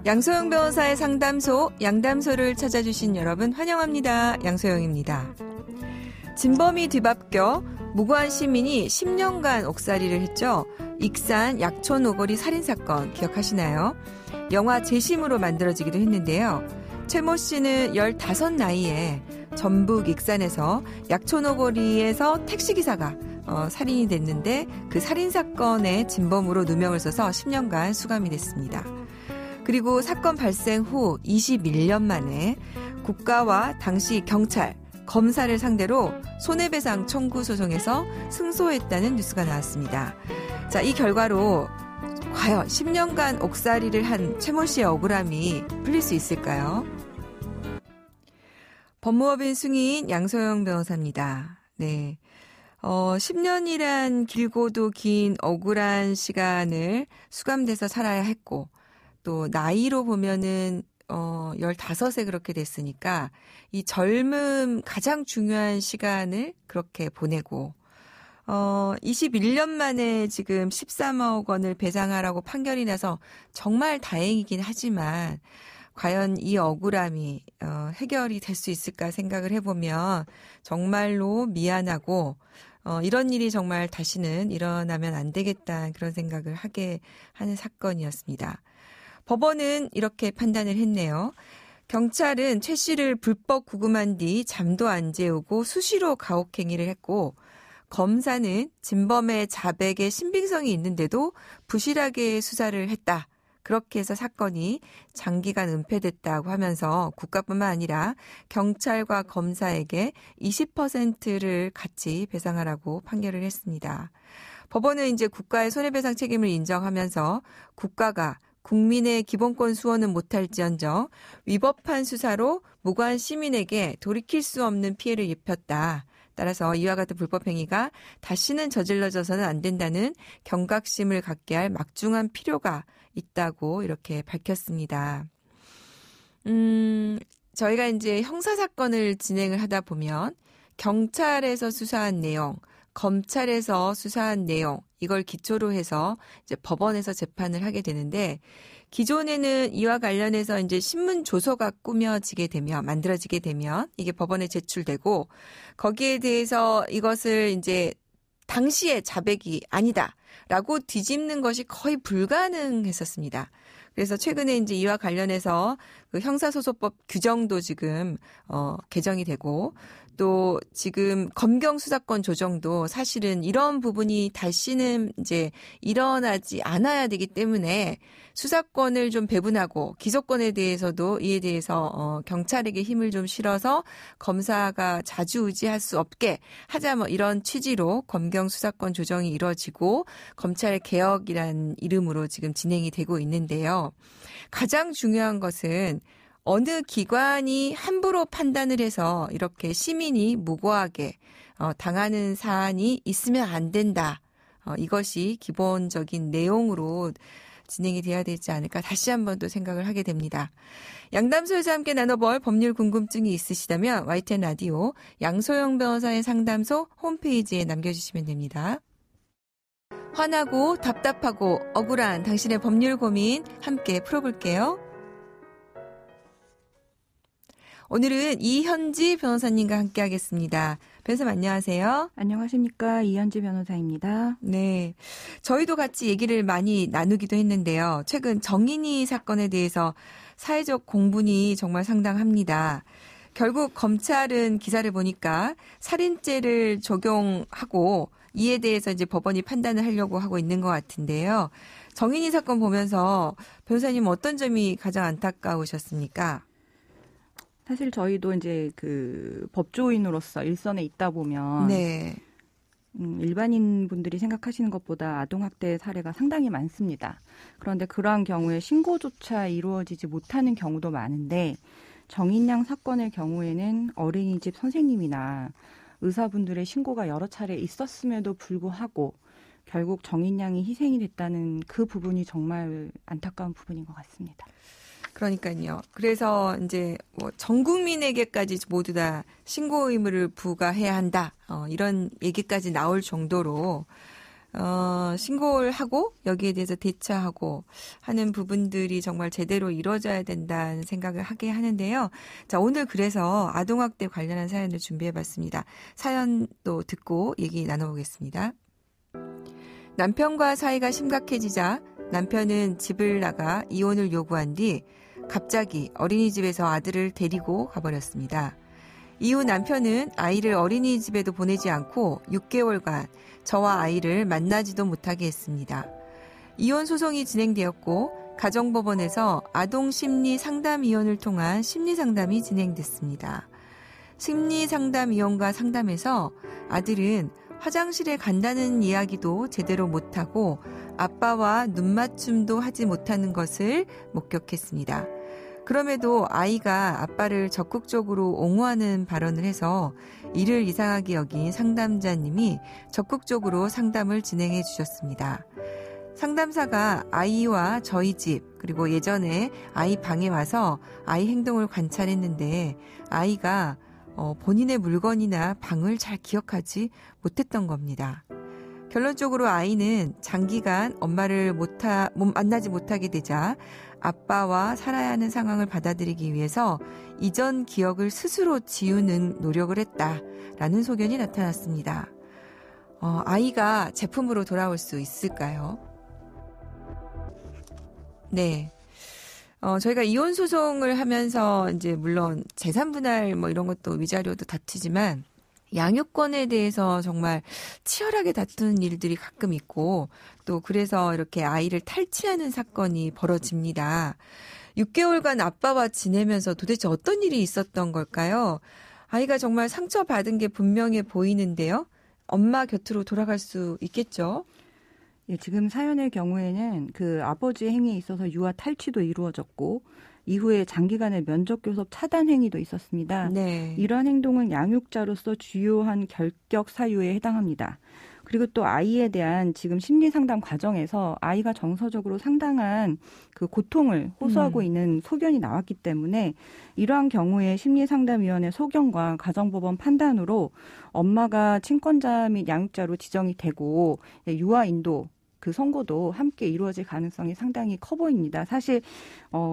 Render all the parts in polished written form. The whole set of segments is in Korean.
양소영 변호사의 상담소, 양담소를 찾아주신 여러분 환영합니다. 양소영입니다. 진범이 뒤바뀌어 무고한 시민이 10년간 옥살이를 했죠. 익산 약촌 오거리 살인사건 기억하시나요? 영화 재심으로 만들어지기도 했는데요. 최모 씨는 15 나이에 전북 익산에서 약촌 오거리에서 택시기사가 살인이 됐는데 그 살인사건의 진범으로 누명을 써서 10년간 수감이 됐습니다. 그리고 사건 발생 후 21년 만에 국가와 당시 경찰, 검사를 상대로 손해배상 청구 소송에서 승소했다는 뉴스가 나왔습니다. 자, 이 결과로 과연 10년간 옥살이를 한 최모 씨의 억울함이 풀릴 수 있을까요? 법무법인 승인 양소영 변호사입니다. 네. 10년이란 길고도 긴 억울한 시간을 수감돼서 살아야 했고, 또 나이로 보면은 15세 그렇게 됐으니까 이 젊음 가장 중요한 시간을 그렇게 보내고 21년 만에 지금 13억 원을 배상하라고 판결이 나서 정말 다행이긴 하지만 과연 이 억울함이 해결이 될 수 있을까 생각을 해보면 정말로 미안하고 이런 일이 정말 다시는 일어나면 안 되겠다 그런 생각을 하게 하는 사건이었습니다. 법원은 이렇게 판단을 했네요. 경찰은 최 씨를 불법 구금한 뒤 잠도 안 재우고 수시로 가혹행위를 했고 검사는 진범의 자백에 신빙성이 있는데도 부실하게 수사를 했다. 그렇게 해서 사건이 장기간 은폐됐다고 하면서 국가뿐만 아니라 경찰과 검사에게 20%를 같이 배상하라고 판결을 했습니다. 법원은 이제 국가의 손해배상 책임을 인정하면서 국가가 국민의 기본권 수호는 못할지언정 위법한 수사로 무고한 시민에게 돌이킬 수 없는 피해를 입혔다. 따라서 이와 같은 불법 행위가 다시는 저질러져서는 안 된다는 경각심을 갖게 할 막중한 필요가 있다고 이렇게 밝혔습니다. 저희가 이제 형사사건을 진행을 하다 보면 경찰에서 수사한 내용, 검찰에서 수사한 내용, 이걸 기초로 해서 이제 법원에서 재판을 하게 되는데 기존에는 이와 관련해서 이제 신문 조서가 꾸며지게 되면 만들어지게 되면 이게 법원에 제출되고 거기에 대해서 이것을 이제 당시의 자백이 아니다라고 뒤집는 것이 거의 불가능했었습니다. 그래서 최근에 이제 이와 관련해서 그 형사소송법 규정도 지금 개정이 되고 또 지금 검경 수사권 조정도 사실은 이런 부분이 다시는 이제 일어나지 않아야 되기 때문에 수사권을 좀 배분하고 기소권에 대해서도 이에 대해서 경찰에게 힘을 좀 실어서 검사가 좌지우지할 수 없게 하자 뭐 이런 취지로 검경 수사권 조정이 이루어지고 검찰의 개혁이란 이름으로 지금 진행이 되고 있는데요. 가장 중요한 것은 어느 기관이 함부로 판단을 해서 이렇게 시민이 무고하게 당하는 사안이 있으면 안 된다. 이것이 기본적인 내용으로 진행이 돼야 되지 않을까 다시 한번 또 생각을 하게 됩니다. 양담소에서 함께 나눠볼 법률 궁금증이 있으시다면 YTN 라디오 양소영 변호사의 상담소 홈페이지에 남겨주시면 됩니다. 화나고 답답하고 억울한 당신의 법률 고민 함께 풀어볼게요. 오늘은 이현지 변호사님과 함께 하겠습니다. 변호사님 안녕하세요. 안녕하십니까. 이현지 변호사입니다. 네, 저희도 같이 얘기를 많이 나누기도 했는데요. 최근 정인이 사건에 대해서 사회적 공분이 정말 상당합니다. 결국 검찰은 기사를 보니까 살인죄를 적용하고 이에 대해서 이제 법원이 판단을 하려고 하고 있는 것 같은데요. 정인이 사건 보면서 변호사님 어떤 점이 가장 안타까우셨습니까? 사실 저희도 이제 그 법조인으로서 일선에 있다 보면 네. 일반인 분들이 생각하시는 것보다 아동학대 사례가 상당히 많습니다. 그런데 그러한 경우에 신고조차 이루어지지 못하는 경우도 많은데 정인양 사건의 경우에는 어린이집 선생님이나 의사분들의 신고가 여러 차례 있었음에도 불구하고 결국 정인양이 희생이 됐다는 그 부분이 정말 안타까운 부분인 것 같습니다. 그러니까요. 그래서 이제 뭐 전 국민에게까지 모두 다 신고 의무를 부과해야 한다. 이런 얘기까지 나올 정도로 신고를 하고 여기에 대해서 대처하고 하는 부분들이 정말 제대로 이루어져야 된다는 생각을 하게 하는데요. 자, 오늘 그래서 아동학대 관련한 사연을 준비해봤습니다. 사연도 듣고 얘기 나눠보겠습니다. 남편과 사이가 심각해지자 남편은 집을 나가 이혼을 요구한 뒤 갑자기 어린이집에서 아들을 데리고 가버렸습니다. 이후 남편은 아이를 어린이집에도 보내지 않고 6개월간 저와 아이를 만나지도 못하게 했습니다. 이혼 소송이 진행되었고 가정법원에서 아동심리상담위원을 통한 심리상담이 진행됐습니다. 심리상담위원과 상담에서 아들은 화장실에 간다는 이야기도 제대로 못하고 아빠와 눈맞춤도 하지 못하는 것을 목격했습니다. 그럼에도 아이가 아빠를 적극적으로 옹호하는 발언을 해서 이를 이상하게 여긴 상담자님이 적극적으로 상담을 진행해 주셨습니다. 상담사가 아이와 저희 집 그리고 예전에 아이 방에 와서 아이 행동을 관찰했는데 아이가 본인의 물건이나 방을 잘 기억하지 못했던 겁니다. 결론적으로 아이는 장기간 엄마를 만나지 못하게 되자 아빠와 살아야 하는 상황을 받아들이기 위해서 이전 기억을 스스로 지우는 노력을 했다라는 소견이 나타났습니다. 아이가 제품으로 돌아올 수 있을까요? 네. 저희가 이혼 소송을 하면서 이제 물론 재산 분할 뭐 이런 것도 위자료도 다투지만 양육권에 대해서 정말 치열하게 다투는 일들이 가끔 있고 또 그래서 이렇게 아이를 탈취하는 사건이 벌어집니다. 6개월간 아빠와 지내면서 도대체 어떤 일이 있었던 걸까요? 아이가 정말 상처받은 게 분명해 보이는데요. 엄마 곁으로 돌아갈 수 있겠죠? 예, 지금 사연의 경우에는 그 아버지의 행위에 있어서 유아 탈취도 이루어졌고 이후에 장기간의 면접 교섭 차단 행위도 있었습니다. 네. 이러한 행동은 양육자로서 주요한 결격 사유에 해당합니다. 그리고 또 아이에 대한 지금 심리 상담 과정에서 아이가 정서적으로 상당한 그 고통을 호소하고 있는 소견이 나왔기 때문에 이러한 경우에 심리상담위원회 소견과 가정법원 판단으로 엄마가 친권자 및 양육자로 지정이 되고 유아 인도 그 선고도 함께 이루어질 가능성이 상당히 커 보입니다. 사실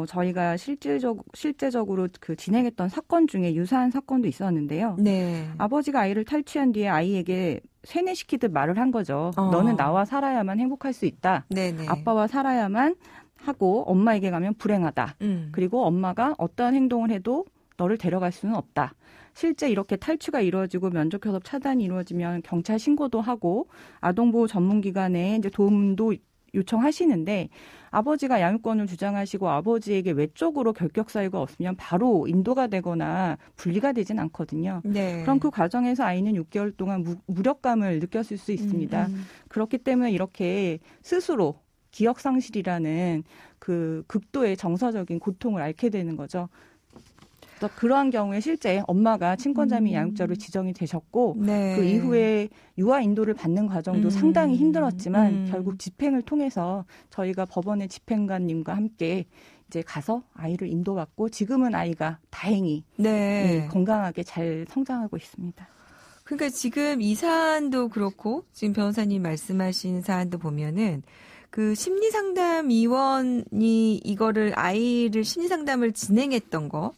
저희가 실제적으로 그 진행했던 사건 중에 유사한 사건도 있었는데요. 네. 아버지가 아이를 탈취한 뒤에 아이에게 세뇌시키듯 말을 한 거죠. 너는 나와 살아야만 행복할 수 있다. 네네. 아빠와 살아야만 하고 엄마에게 가면 불행하다. 그리고 엄마가 어떠한 행동을 해도 너를 데려갈 수는 없다. 실제 이렇게 탈취가 이루어지고 면접 교섭 차단이 이루어지면 경찰 신고도 하고 아동보호 전문기관에 이제 도움도 요청하시는데 아버지가 양육권을 주장하시고 아버지에게 외적으로 결격 사유가 없으면 바로 인도가 되거나 분리가 되진 않거든요. 네. 그럼 그 과정에서 아이는 6개월 동안 무력감을 느꼈을 수 있습니다. 그렇기 때문에 이렇게 스스로 기억 상실이라는 그 극도의 정서적인 고통을 앓게 되는 거죠. 그러한 경우에 실제 엄마가 친권자 및 양육자로 지정이 되셨고 네. 그 이후에 유아 인도를 받는 과정도 상당히 힘들었지만 결국 집행을 통해서 저희가 법원의 집행관님과 함께 이제 가서 아이를 인도받고 지금은 아이가 다행히 네. 건강하게 잘 성장하고 있습니다. 그러니까 지금 이 사안도 그렇고 지금 변호사님 말씀하신 사안도 보면은 그 심리상담위원이 이거를 아이를 심리상담을 진행했던 거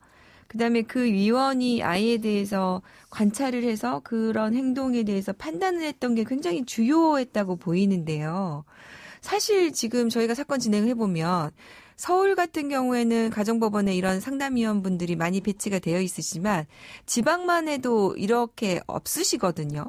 그다음에 그 위원이 아이에 대해서 관찰을 해서 그런 행동에 대해서 판단을 했던 게 굉장히 주요했다고 보이는데요. 사실 지금 저희가 사건 진행을 해보면 서울 같은 경우에는 가정법원에 이런 상담위원분들이 많이 배치가 되어 있으시지만 지방만 해도 이렇게 없으시거든요.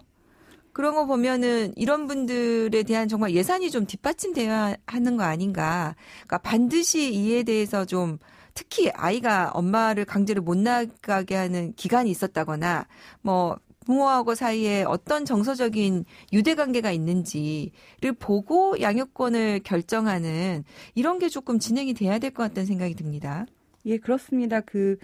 그런 거 보면은 이런 분들에 대한 정말 예산이 좀 뒷받침돼야 하는 거 아닌가. 그러니까 반드시 이에 대해서 좀 특히 아이가 엄마를 강제로 못 나가게 하는 기간이 있었다거나 뭐 부모하고 사이에 어떤 정서적인 유대관계가 있는지를 보고 양육권을 결정하는 이런 게 조금 진행이 돼야 될 것 같다는 생각이 듭니다. 예, 그렇습니다. 그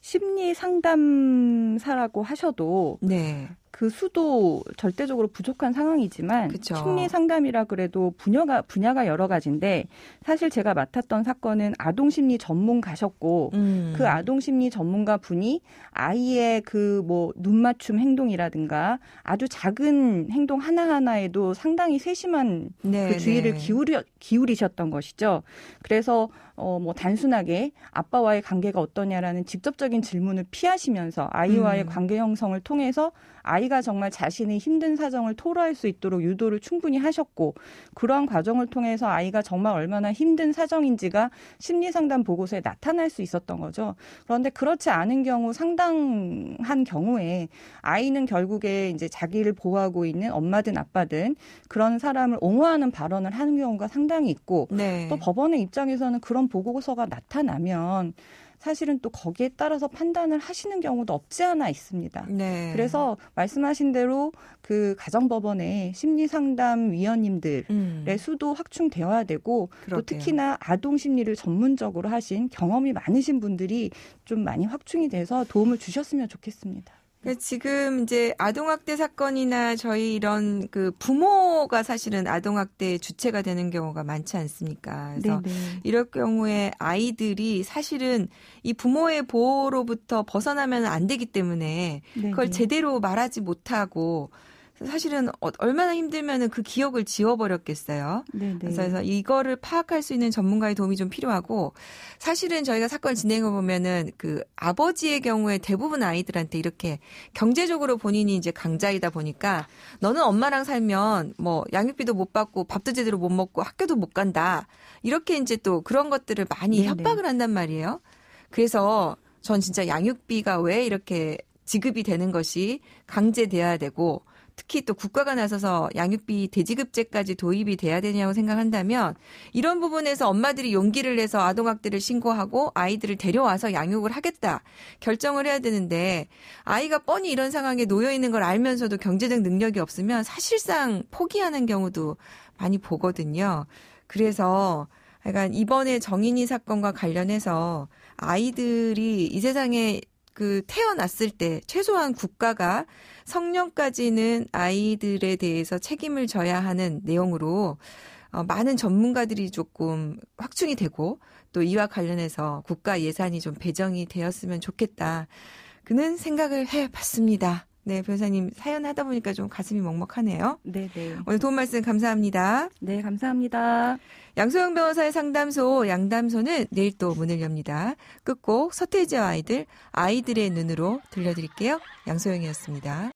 심리 상담사라고 하셔도 네. 그 수도 절대적으로 부족한 상황이지만 그쵸. 심리 상담이라 그래도 분야가 여러 가지인데 사실 제가 맡았던 사건은 아동 심리 전문가셨고 그 아동 심리 전문가 분이 아이의 그 뭐 눈 맞춤 행동이라든가 아주 작은 행동 하나하나에도 상당히 세심한 네, 그 주의를 네. 기울이셨던 것이죠. 그래서 뭐 단순하게 아빠와의 관계가 어떠냐라는 직접적인 질문을 피하시면서 아이와의 관계 형성을 통해서 아이가 정말 자신의 힘든 사정을 토로할 수 있도록 유도를 충분히 하셨고 그러한 과정을 통해서 아이가 정말 얼마나 힘든 사정인지가 심리상담 보고서에 나타날 수 있었던 거죠. 그런데 그렇지 않은 경우 상당한 경우에 아이는 결국에 이제 자기를 보호하고 있는 엄마든 아빠든 그런 사람을 옹호하는 발언을 하는 경우가 상당히 있고 네. 또 법원의 입장에서는 그런 보고서가 나타나면 사실은 또 거기에 따라서 판단을 하시는 경우도 없지 않아 있습니다. 네. 그래서 말씀하신 대로 그 가정법원의 심리상담위원님들의 수도 확충되어야 되고 그러게요. 또 특히나 아동 심리를 전문적으로 하신 경험이 많으신 분들이 좀 많이 확충이 돼서 도움을 주셨으면 좋겠습니다. 지금 이제 아동학대 사건이나 저희 이런 그 부모가 사실은 아동학대의 주체가 되는 경우가 많지 않습니까? 그래서 네네. 이럴 경우에 아이들이 사실은 이 부모의 보호로부터 벗어나면 안 되기 때문에 그걸 네네. 제대로 말하지 못하고 사실은 얼마나 힘들면은 그 기억을 지워버렸겠어요. 네네. 그래서 이거를 파악할 수 있는 전문가의 도움이 좀 필요하고 사실은 저희가 사건을 진행해 보면은 그 아버지의 경우에 대부분 아이들한테 이렇게 경제적으로 본인이 이제 강자이다 보니까 너는 엄마랑 살면 뭐 양육비도 못 받고 밥도 제대로 못 먹고 학교도 못 간다. 이렇게 이제 또 그런 것들을 많이 네네. 협박을 한단 말이에요. 그래서 전 진짜 양육비가 왜 이렇게 지급이 되는 것이 강제돼야 되고 특히 또 국가가 나서서 양육비 대지급제까지 도입이 돼야 되냐고 생각한다면 이런 부분에서 엄마들이 용기를 내서 아동학대를 신고하고 아이들을 데려와서 양육을 하겠다 결정을 해야 되는데 아이가 뻔히 이런 상황에 놓여 있는 걸 알면서도 경제적 능력이 없으면 사실상 포기하는 경우도 많이 보거든요. 그래서 약간 이번에 정인이 사건과 관련해서 아이들이 이 세상에 그 태어났을 때 최소한 국가가 성년까지는 아이들에 대해서 책임을 져야 하는 내용으로 많은 전문가들이 조금 확충이 되고 또 이와 관련해서 국가 예산이 좀 배정이 되었으면 좋겠다. 그는 생각을 해봤습니다. 네, 변호사님 사연 하다 보니까 좀 가슴이 먹먹하네요. 네네. 오늘 도움 말씀 감사합니다. 네, 감사합니다. 양소영 변호사의 상담소 양담소는 내일 또 문을 엽니다. 끝곡 서태지와 아이들의 눈으로 들려드릴게요. 양소영이었습니다.